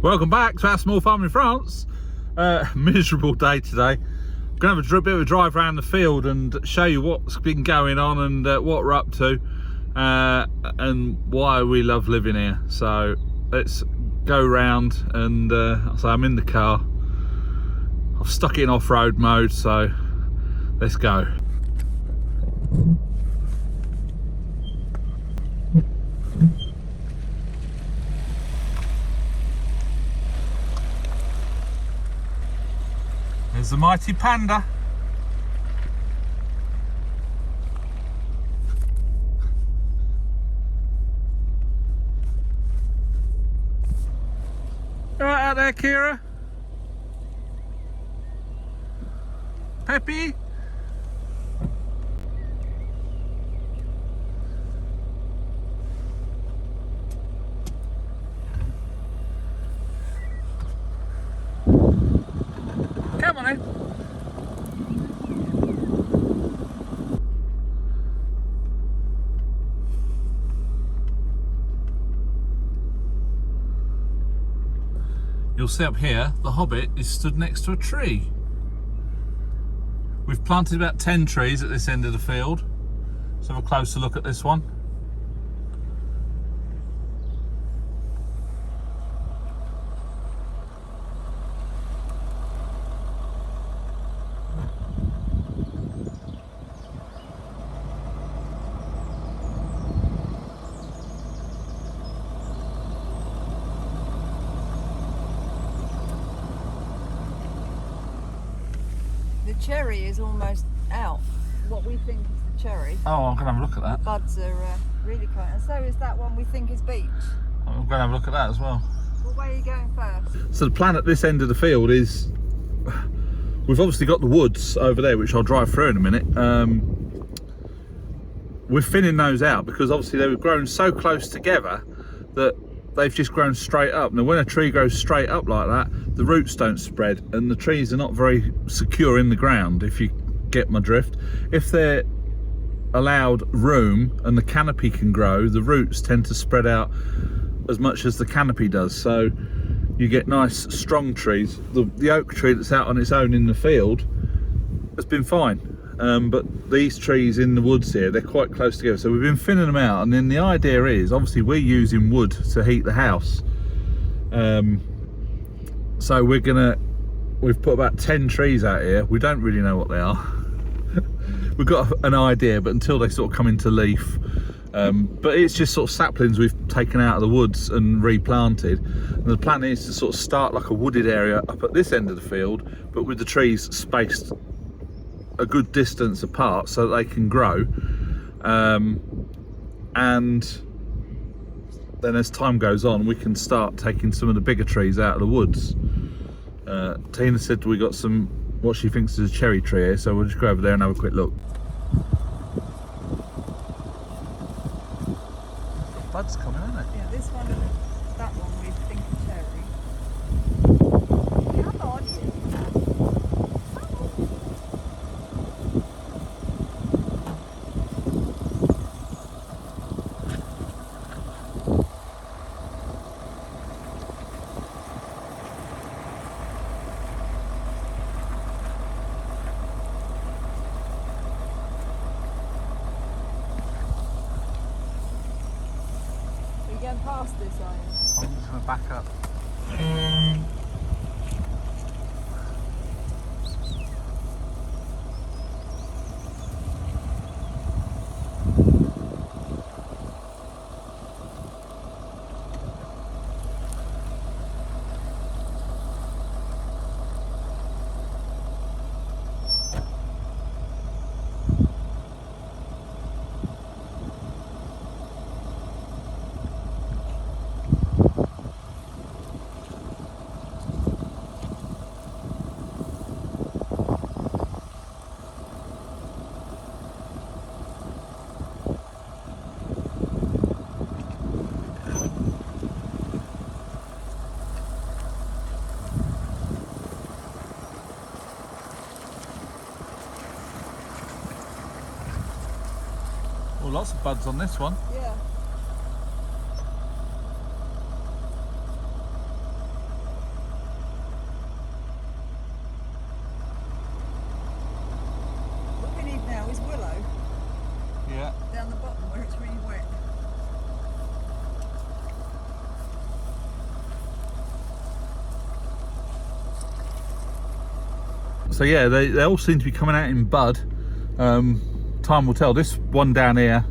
Welcome back to our small farm in France. Miserable day today. I'm going to have a bit of a drive around the field and show you what's been going on and what we're up to and why we love living here. So let's go round and so I'm in the car. I've stuck it in off-road mode, so let's go. There's the mighty panda. All right out there, Kira. Peppy. Come on in. You'll see up here, the Hobbit is stood next to a tree. We've planted about 10 trees at this end of the field. Let's have a closer look at this one. The cherry is almost out. What we think is the cherry. Oh, I'm going to have a look at that. The buds are really quite, and so is that one we think is beech. I'm going to have a look at that as well. Well, where are you going first? So the plan at this end of the field is, we've obviously got the woods over there, which I'll drive through in a minute. We're thinning those out because obviously they were grown so close together that they've just grown straight up. Now when a tree grows straight up like that, the roots don't spread and the trees are not very secure in the ground, if you get my drift. If they're allowed room and the canopy can grow, the roots tend to spread out as much as the canopy does, so you get nice strong trees. The oak tree that's out on its own in the field has been fine, but these trees in the woods here, they're quite close together, so we've been thinning them out. And then the idea is, obviously we're using wood to heat the house, so we've put about 10 trees out here. We don't really know what they are. We've got an idea, but until they sort of come into leaf, but it's just sort of saplings we've taken out of the woods and replanted. And the plan is to sort of start like a wooded area up at this end of the field, but with the trees spaced a good distance apart so that they can grow. And then as time goes on, we can start taking some of the bigger trees out of the woods. Tina said we got some, what she thinks is a cherry tree here, so we'll just go over there and have a quick look. Buds coming, isn't it? Yeah, this one and that one we think are cherry. Come on, you. Going past this, are you? I'm just going to back up. Oh, lots of buds on this one. Yeah. So yeah, they all seem to be coming out in bud. Time will tell. This one down here,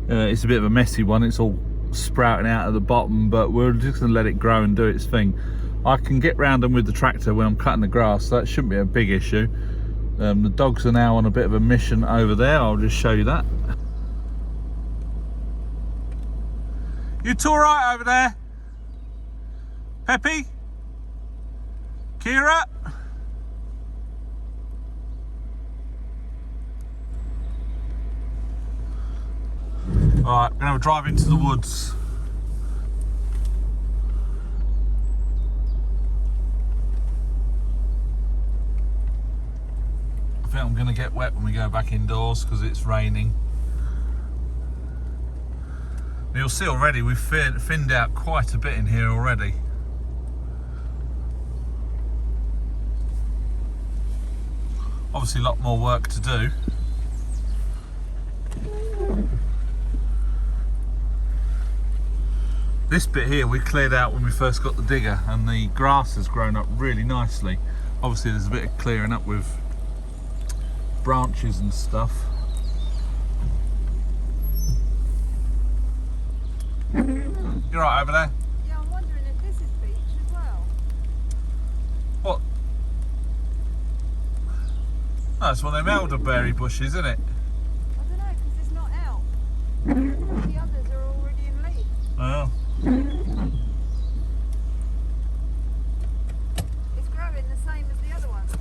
it's a bit of a messy one. It's all sprouting out at the bottom, but we're just going to let it grow and do its thing. I can get round them with the tractor when I'm cutting the grass, so that shouldn't be a big issue. The dogs are now on a bit of a mission over there. I'll just show you that. You two all right over there? Peppy? Kira? Alright, we're going to have a drive into the woods. I think I'm going to get wet when we go back indoors because it's raining. You'll see already we've thinned out quite a bit in here already. Obviously a lot more work to do. This bit here we cleared out when we first got the digger, and the grass has grown up really nicely. Obviously there's a bit of clearing up with branches and stuff. You're right over there? Yeah, I'm wondering if this is beech as well. What? Oh, it's one of them elderberry bushes, isn't it? I don't know, because it's not out. The others are already in leaf. Oh. It's growing the same as the other ones.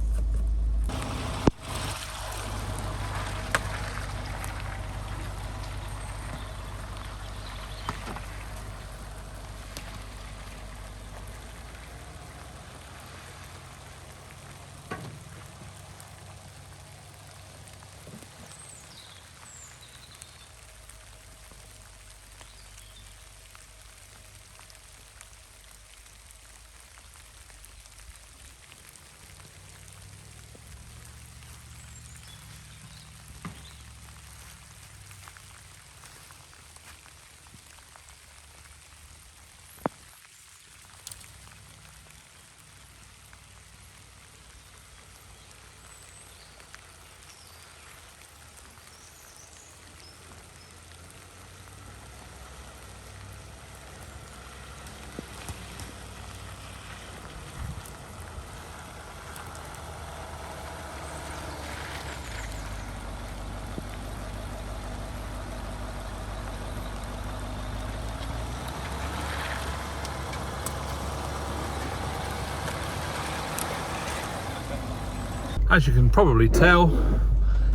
As you can probably tell,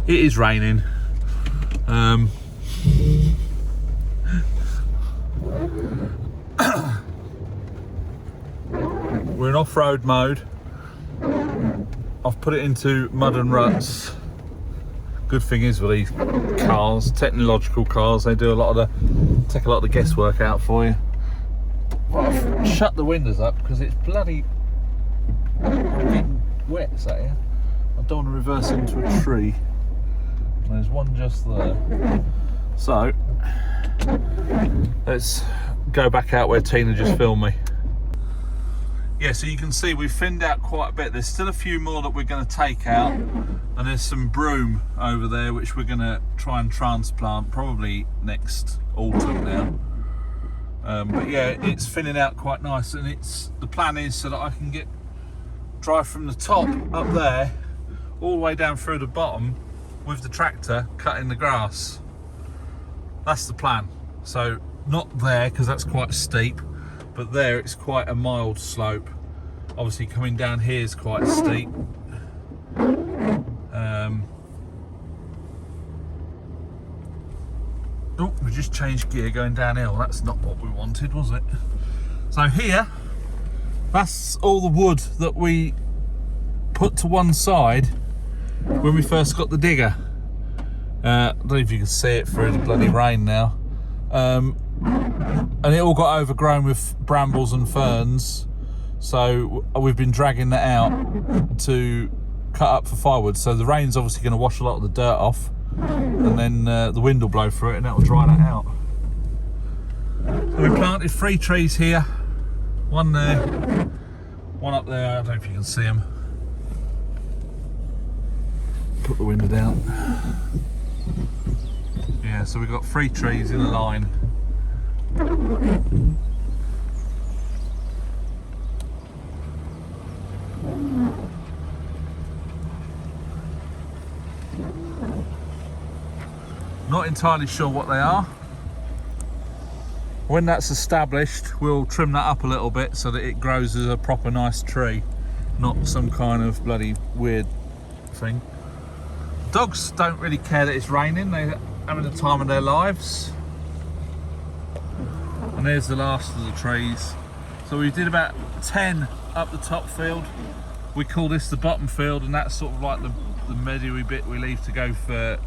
it is raining. We're in off-road mode. I've put it into mud and ruts. Good thing is with these cars, technological cars, they do take a lot of the guesswork out for you. Well, I've shut the windows up because it's bloody getting wet, is that here? I don't want to reverse into a tree. There's one just there. So, let's go back out where Tina just filmed me. Yeah, so you can see we've thinned out quite a bit. There's still a few more that we're going to take out, and there's some broom over there which we're going to try and transplant probably next autumn now. But yeah, it's thinning out quite nice, and the plan is so that I can drive from the top up there all the way down through the bottom with the tractor cutting the grass. That's the plan. So not there because that's quite steep, but there it's quite a mild slope. Obviously coming down here is quite steep. Oh, we just changed gear going downhill. That's not what we wanted, was it? So here, that's all the wood that we put to one side when we first got the digger. I don't know if you can see it through the bloody rain now. And it all got overgrown with brambles and ferns, so we've been dragging that out to cut up for firewood. So the rain's obviously going to wash a lot of the dirt off, and then the wind will blow through it and that will dry that out. So we planted 3 trees here, one there, one up there, I don't know if you can see them. put the window down. Yeah, so we've got 3 trees in a line. Not entirely sure what they are. When that's established, we'll trim that up a little bit so that it grows as a proper nice tree, not some kind of bloody weird thing. Dogs don't really care that it's raining, they're having the time of their lives. And there's the last of the trees. So we did about 10 up the top field. We call this the bottom field, and that's sort of like the meadowy bit we leave to go for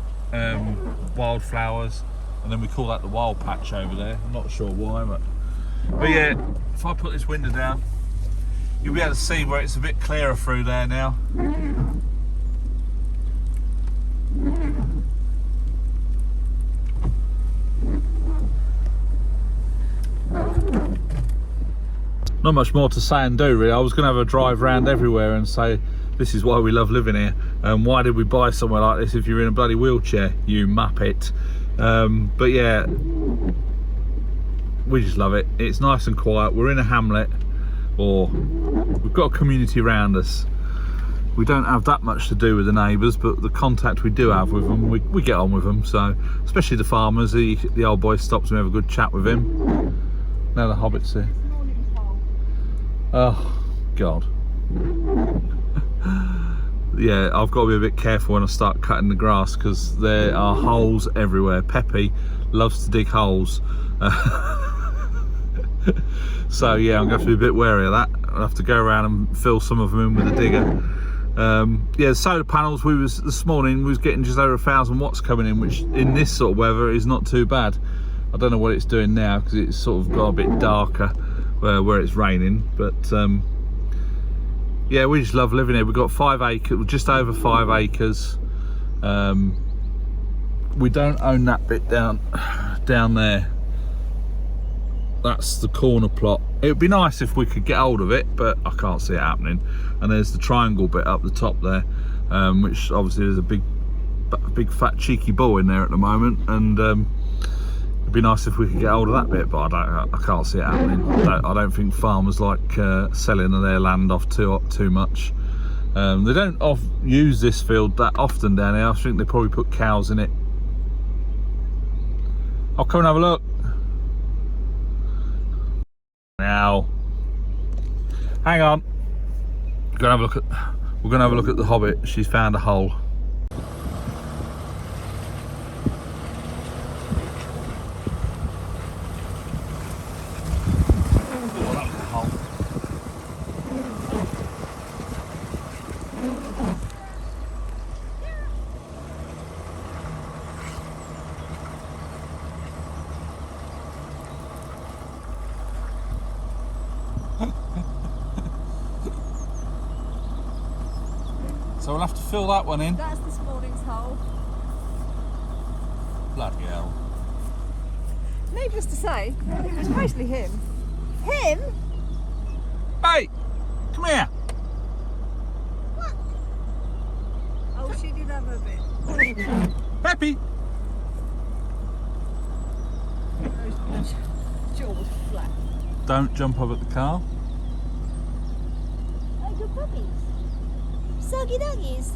wildflowers, and then we call that the wild patch over there. I'm not sure why, but yeah, if I put this window down, you'll be able to see where it's a bit clearer through there now. Not much more to say and do really. I was going to have a drive around everywhere and say this is why we love living here, and why did we buy somewhere like this if you're in a bloody wheelchair, you muppet. But yeah, we just love it. It's nice and quiet. We're in a hamlet, or we've got a community around us. We don't have that much to do with the neighbours, but the contact we do have with them, we get on with them. So especially the farmers, the old boy stops and we have a good chat with him. Now the hobbit's here. Oh God. Yeah, I've got to be a bit careful when I start cutting the grass because there are holes everywhere. Peppy loves to dig holes. So yeah, I'm going to have to be a bit wary of that. I'll have to go around and fill some of them in with a digger. Yeah, solar panels, this morning we was getting just over 1,000 watts coming in, which in this sort of weather is not too bad. I don't know what it's doing now because it's sort of got a bit darker where it's raining, but yeah, we just love living here. We've got 5 acres, just over 5 acres. We don't own that bit down there. That's the corner plot. It would be nice if we could get hold of it, but I can't see it happening. And there's the triangle bit up the top there, which obviously there's a big fat cheeky bull in there at the moment, and it'd be nice if we could get hold of that bit, but I can't see it happening. I don't think farmers like selling their land off too much. They don't use this field that often down here. I think they probably put cows in it. I'll come and have a look. Now, hang on. We're gonna have a look at the hobbit. She's found a hole. So we'll have to fill that one in. That's this morning's hole. Bloody hell. Needless to say, it was mostly him. Him? Hey! Come here! What? Oh, she did have a bit. Peppy! Jaw was flat. Don't jump up at the car. Oh, good puppies. Soggy doggies.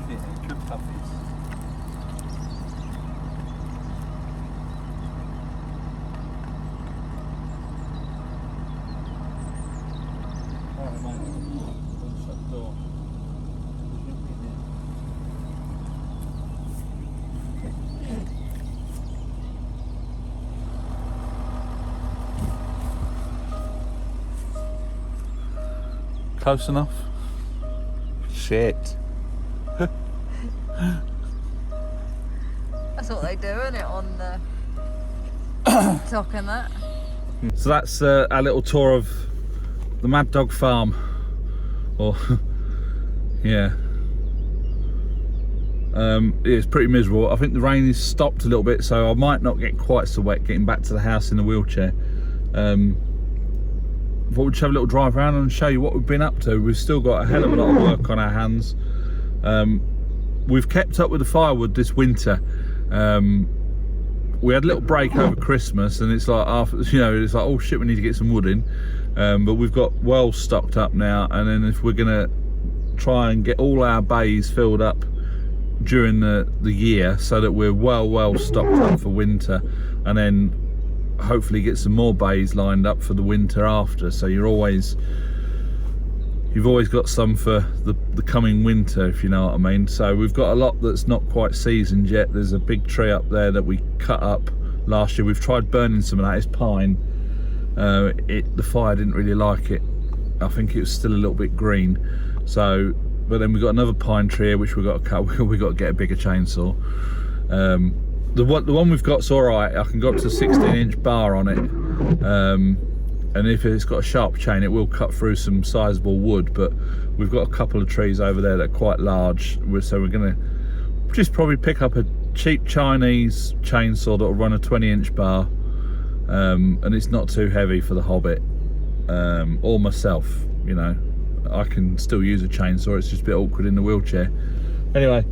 Yeah, good puppies. Alright, mate. Don't shut the door. Close enough? Shit. That's what they do, isn't it, on the TikTok and that. So that's our little tour of the Mad Dog Farm. Or, yeah. It's pretty miserable. I think the rain has stopped a little bit, so I might not get quite so wet getting back to the house in the wheelchair. But we'll just have a little drive around and show you what we've been up to. We've still got a hell of a lot of work on our hands. We've kept up with the firewood this winter. We had a little break over Christmas, and it's like, after, you know, it's like, oh shit, we need to get some wood in. But we've got well stocked up now, and then if we're gonna try and get all our bays filled up during the year, so that we're well stocked up for winter, and then hopefully get some more bays lined up for the winter after. So you've always got some for the coming winter, if you know what I mean. So we've got a lot that's not quite seasoned yet. There's a big tree up there that we cut up last year. We've tried burning some of that. It's pine. The fire didn't really like it. I think it was still a little bit green. So, but then we've got another pine tree here which we've got to cut. We've got to get a bigger chainsaw. The one we've got's all right. I can go up to a 16-inch bar on it, and if it's got a sharp chain, it will cut through some sizable wood. But we've got a couple of trees over there that are quite large, so we're going to just probably pick up a cheap Chinese chainsaw that will run a 20-inch bar, and it's not too heavy for the Hobbit or myself. You know, I can still use a chainsaw. It's just a bit awkward in the wheelchair. Anyway,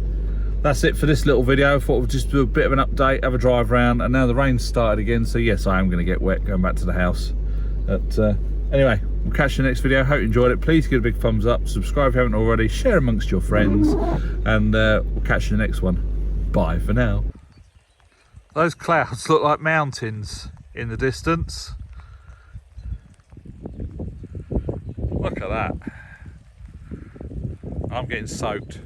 that's it for this little video. I thought we'd just do a bit of an update, have a drive around, and now the rain's started again, so yes, I am going to get wet going back to the house. But anyway, we'll catch you in the next video. Hope you enjoyed it. Please give it a big thumbs up, subscribe if you haven't already, share amongst your friends, and we'll catch you in the next one. Bye for now. Those clouds look like mountains in the distance. Look at that. I'm getting soaked.